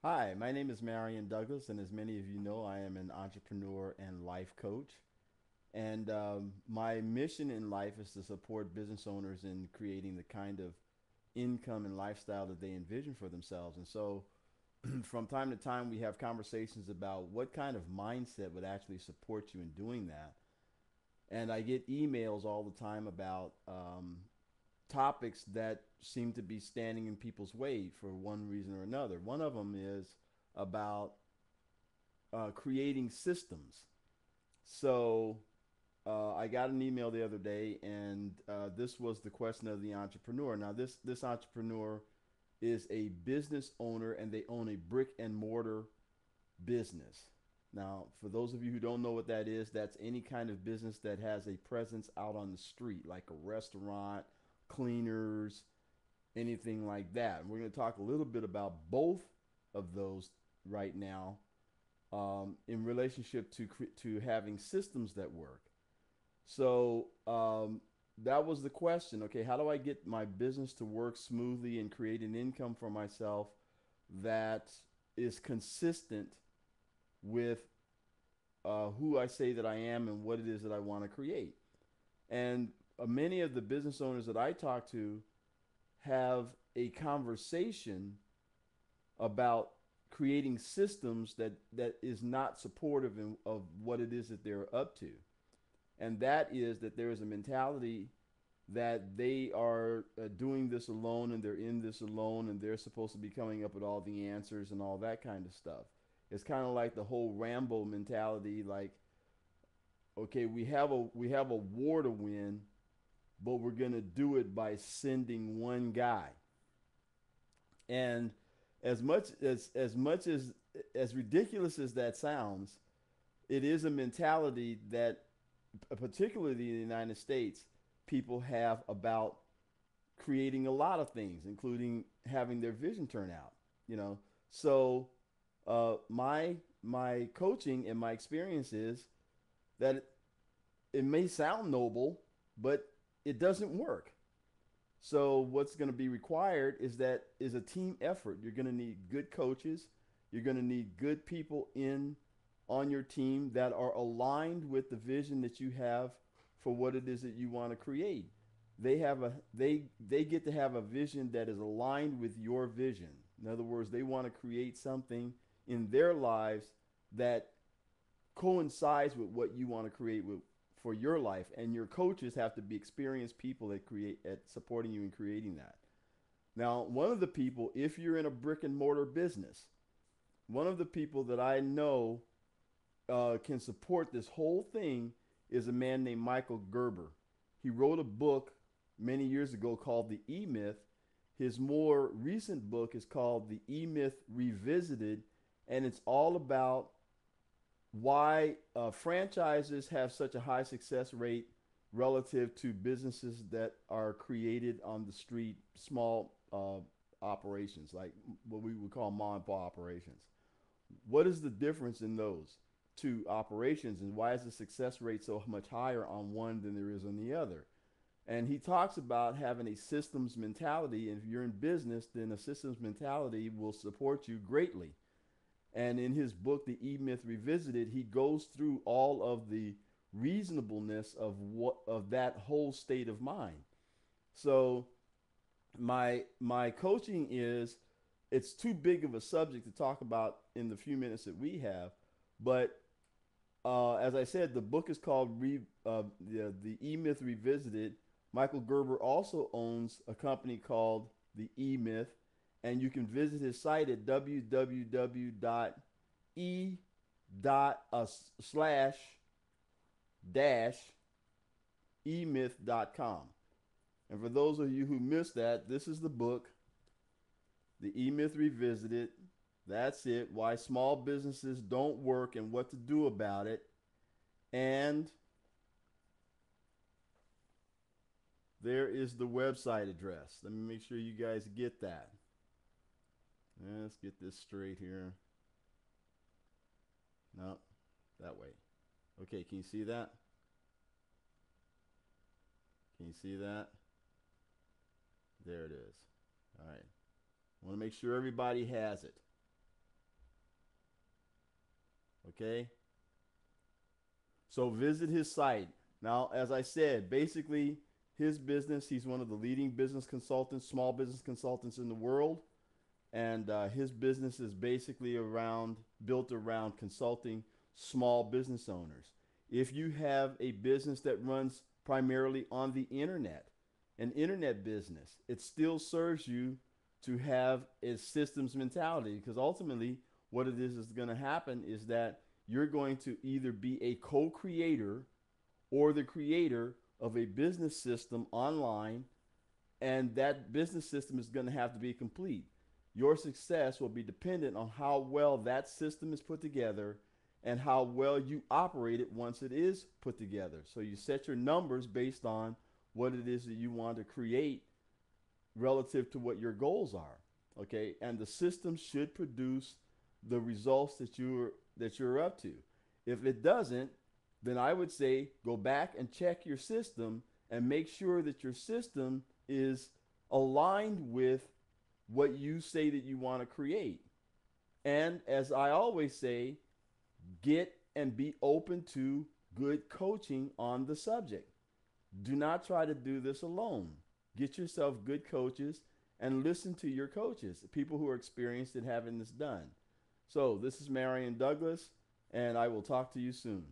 Hi, my name is Marion Douglas, and as many of you know, I am an entrepreneur and life coach. And my mission in life is to support business owners in creating the kind of income and lifestyle that they envision for themselves. And so, from time to time, we have conversations about what kind of mindset would actually support you in doing that. And I get emails all the time about topics that seem to be standing in people's way for one reason or another. One of them is about creating systems. So I got an email the other day, and this was the question of the entrepreneur. Now, this entrepreneur is a business owner, and they own a brick and mortar business. Now, for those of you who don't know what that is, that's any kind of business that has a presence out on the street, like a restaurant, cleaners, anything like that. And we're going to talk a little bit about both of those right now in relationship to having systems that work. So that was the question. Okay, how do I get my business to work smoothly and create an income for myself that is consistent with who I say that I am and what it is that I want to create? And many of the business owners that I talk to have a conversation about creating systems that is not supportive of what it is that they're up to, and that is that there is a mentality that they are doing this alone and they're in this alone and they're supposed to be coming up with all the answers and all that kind of stuff. It's kind of like the whole Rambo mentality, like, okay, we have a war to win, but we're going to do it by sending one guy. And as ridiculous as that sounds, it is a mentality that, particularly in the United States, people have about creating a lot of things, including having their vision turn out. You know, so my coaching and my experience is that it may sound noble, but it doesn't work. So what's going to be required is a team effort. You're going to need good coaches. You're going to need good people in on your team that are aligned with the vision that you have for what it is that you want to create. They get to have a vision that is aligned with your vision. In other words, they want to create something in their lives that coincides with what you want to create for your life, and your coaches have to be experienced people at supporting you in creating that. Now, one of the people, if you're in a brick and mortar business, one of the people that I know can support this whole thing is a man named Michael Gerber. He wrote a book many years ago called The E Myth. His more recent book is called The E Myth Revisited, and it's all about why franchises have such a high success rate relative to businesses that are created on the street, small operations, like what we would call mom and pop operations. What is the difference in those two operations, and why is the success rate so much higher on one than there is on the other? And he talks about having a systems mentality, and if you're in business, then a systems mentality will support you greatly. And in his book, The E Myth Revisited, he goes through all of the reasonableness of that whole state of mind. So my coaching is, it's too big of a subject to talk about in the few minutes that we have, but as I said, the book is called the E Myth Revisited. Michael Gerber also owns a company called the E Myth, and you can visit his site at www.e slash dash emyth.com. And for those of you who missed that, this is the book, The E Myth Revisited. That's it. Why small businesses don't work and what to do about it. And there is the website address. Let me make sure you guys get that. Let's get this straight here. No, that way. Okay, can you see that? Can you see that? There it is. All right. I want to make sure everybody has it. Okay. So visit his site. Now, as I said, basically his business, he's one of the leading business consultants, small business consultants in the world. And his business is basically built around consulting small business owners. If you have a business that runs primarily on the internet, an internet business, it still serves you to have a systems mentality, because ultimately what it is going to happen is that you're going to either be a co-creator or the creator of a business system online, and that business system is going to have to be complete. Your success will be dependent on how well that system is put together and how well you operate it once it is put together. So you set your numbers based on what it is that you want to create relative to what your goals are. Okay, and the system should produce the results that you're up to. If it doesn't, then I would say go back and check your system and make sure that your system is aligned with what you say that you want to create. And as I always say, get and be open to good coaching on the subject. Do not try to do this alone. Get yourself good coaches and listen to your coaches, people who are experienced in having this done. So, this is Marion Douglas, and I will talk to you soon.